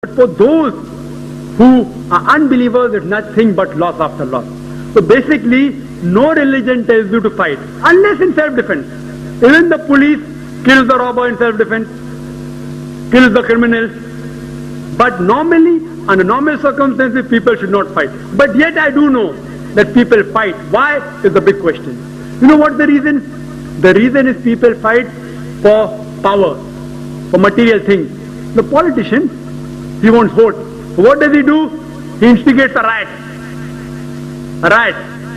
But for those who are unbelievers, it's nothing but loss after loss. So basically, no religion tells you to fight, unless in self-defense. Even the police kills the robber in self-defense, kills the criminals. But normally, under normal circumstances, people should not fight. But yet I do know that people fight. Why is the big question. You know what the reason? The reason is people fight for power, for material things. The politician, he wants vote. What does he do? He instigates a riot. A riot.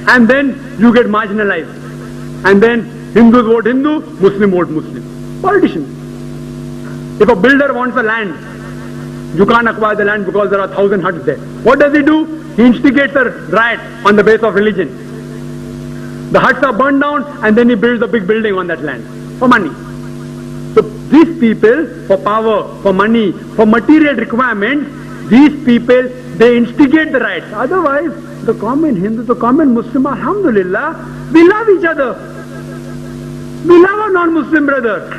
And then you get marginalized. And then Hindus vote Hindu, Muslim vote Muslim. Politician. If a builder wants a land, you can't acquire the land because there are 1,000 huts there. What does he do? He instigates a riot on the basis of religion. The huts are burned down and then he builds a big building on that land for money. So these people, for power, for money, for material requirements, these people, they instigate the riots. Otherwise, the common Hindu, the common Muslim, alhamdulillah, we love each other. We love our non-Muslim brother.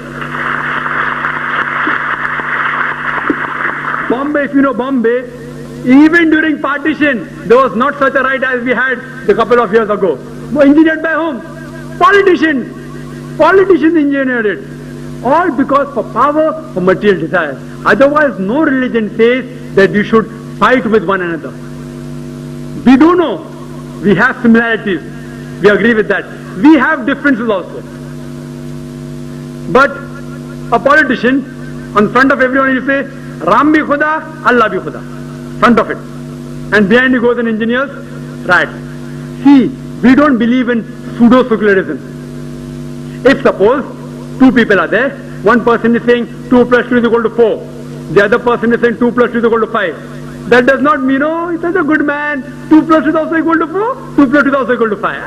Bombay, if you know Bombay, even during partition, there was not such a riot as we had a couple of years ago. Engineered by whom? Politicians. Politicians engineered it. All because for power, for material desires. Otherwise, no religion says that you should fight with one another. We do know. We have similarities. We agree with that. We have differences also. But a politician, on front of everyone you say, Ram bhi Khuda, Allah bhi Khuda. Front of it. And behind he goes and engineers, right. See, we don't believe in pseudo-secularism. If suppose two people are there, one person is saying 2 plus 2 is equal to 4. The other person is saying 2 plus 2 is equal to 5. That does not mean, oh, he's such a good man. 2 plus 2 is also equal to 4. 2 plus 2 is also equal to 5.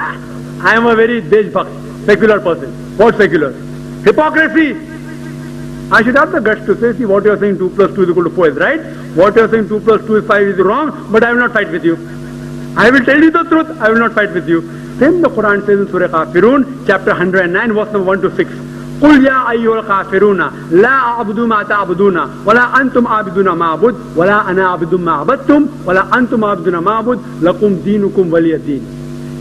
I am a very Deshbhakt, secular person. What secular? Hypocrisy. I should have the guts to say, see, what you are saying 2 plus 2 is equal to 4 is right. What you are saying 2 plus 2 is 5 is wrong, but I will not fight with you. I will tell you the truth, I will not fight with you. Then the Quran says in Surah Kafirun, chapter 109, verse number 1 to 6. قُلْ يَا أَيُّهَا الْكَافِرُونَ لَا أَعْبُدُ مَا تَعْبُدُونَ وَلَا أَنْتُمْ عَابِدُونَ مَا أَعْبُدُ وَلَا أَنَا عَابِدٌ مَا عَبَدتُّمْ وَلَا أَنْتُمْ عَابِدُونَ مَا أَعْبُدُ لَكُمْ دِينُكُمْ وَلِيَ دِينِ.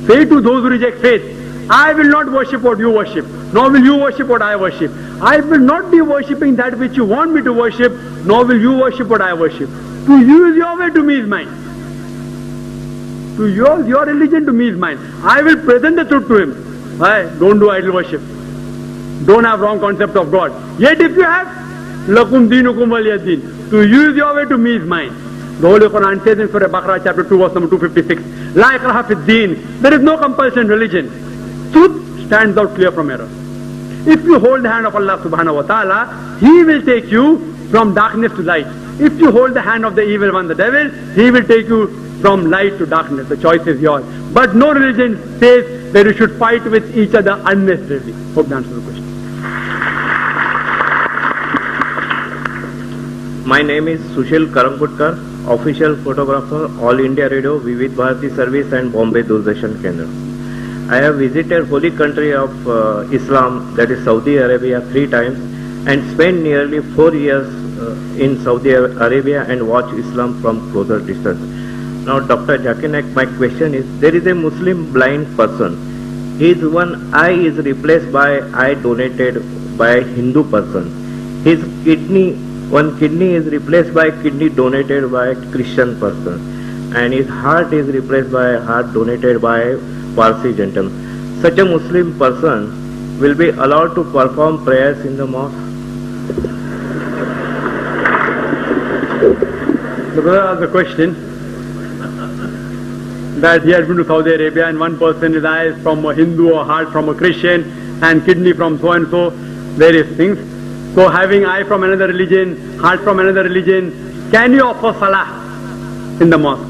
Say to those who reject faith, I will not worship what you worship, nor will you worship what I worship. I will not be worshipping that which you want me to worship, nor will you worship what I worship. To you is your way, to me is mine. To yours, your religion, to me is mine. I will present the truth to him. Why? Don't do idol worship. Don't have wrong concept of God. Yet if you have, lakum dinukum waliya din. To you is your way, to me is mine. The Holy Quran says in Surah Baqarah chapter 2 verse number 256, La ikraha fid din. There is no compulsion in religion. Truth stands out clear from error. If you hold the hand of Allah subhanahu wa ta'ala, He will take you from darkness to light. If you hold the hand of the evil one, the devil, he will take you from light to darkness. The choice is yours. But no religion says that you should fight with each other unnecessarily. Hope that answers the question. My name is Sushil Karamputkar, official photographer, All India Radio, Vivid Bharati Service and Bombay Doordarshan Kendra. I have visited holy country of Islam, that is Saudi Arabia, 3 times and spent nearly 4 years in Saudi Arabia and watch Islam from closer distance. Now Dr. Zakir Naik, my question is, there is a Muslim blind person. His one eye is replaced by eye donated by a Hindu person. His one kidney is replaced by kidney donated by a Christian person. And his heart is replaced by a heart donated by a Parsi gentleman. Such a Muslim person will be allowed to perform prayers in the mosque? The brother asked the question that he has been to Saudi Arabia and one person his eye is from a Hindu or heart from a Christian and kidney from so and so, various things. So having eye from another religion, heart from another religion, can you offer salah in the mosque?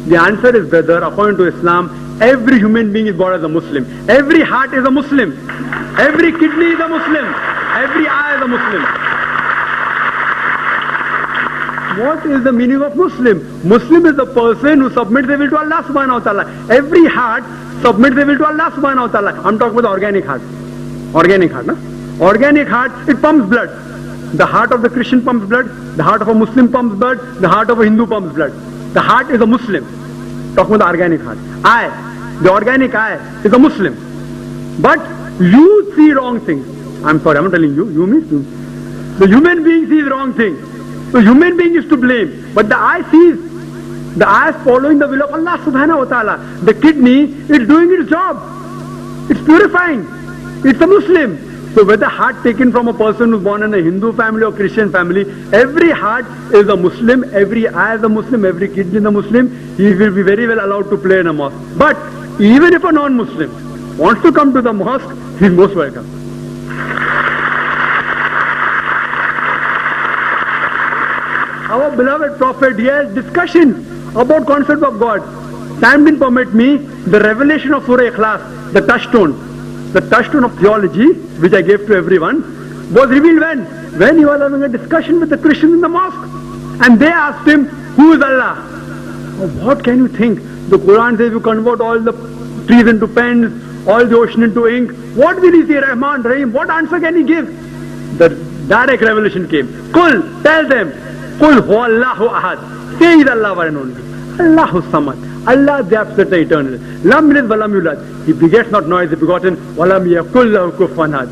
The answer is, brother, according to Islam, every human being is born as a Muslim. Every heart is a Muslim. Every kidney is a Muslim. Every eye is a Muslim. What is the meaning of Muslim? Muslim is the person who submits their will to Allah subhanahu wa ta'ala. Every heart submits their will to Allah subhanahu wa ta'ala. I'm talking about the organic heart. Organic heart, no? Organic heart, it pumps blood. The heart of the Christian pumps blood, the heart of a Muslim pumps blood, the heart of a Hindu pumps blood. The heart is a Muslim. Talking about the organic heart. The organic I is a Muslim. But you see wrong things. I'm sorry, I'm not telling you, you mean you. The human being sees wrong things. The human being is to blame. But the eye sees. The eye is following the will of Allah subhanahu wa ta'ala. The kidney is doing its job. It's purifying. It's a Muslim. So whether heart taken from a person who's born in a Hindu family or Christian family, every heart is a Muslim, every eye is a Muslim, every kidney is a Muslim. He will be very well allowed to play in a mosque. But even if a non-Muslim wants to come to the mosque, he is most welcome. Our beloved Prophet, he has discussions about concept of God. Time didn't permit me, the revelation of Surah Ikhlas, the touchstone of theology, which I gave to everyone, was revealed when? When he was having a discussion with the Christians in the mosque. And they asked him, who is Allah? Oh, what can you think? The Quran says you convert all the trees into pens, all the ocean into ink. What will he say, Rahman, Rahim? What answer can he give? The direct revelation came. Kul, tell them, Kul huwallahu ahad. Say is Allah one and only. Allahu samad. Allah the absolute eternal. Lam yalid wa lam yulad. He begets not, nor is he begotten. Wa lam yakul lahu kufuwan ahad.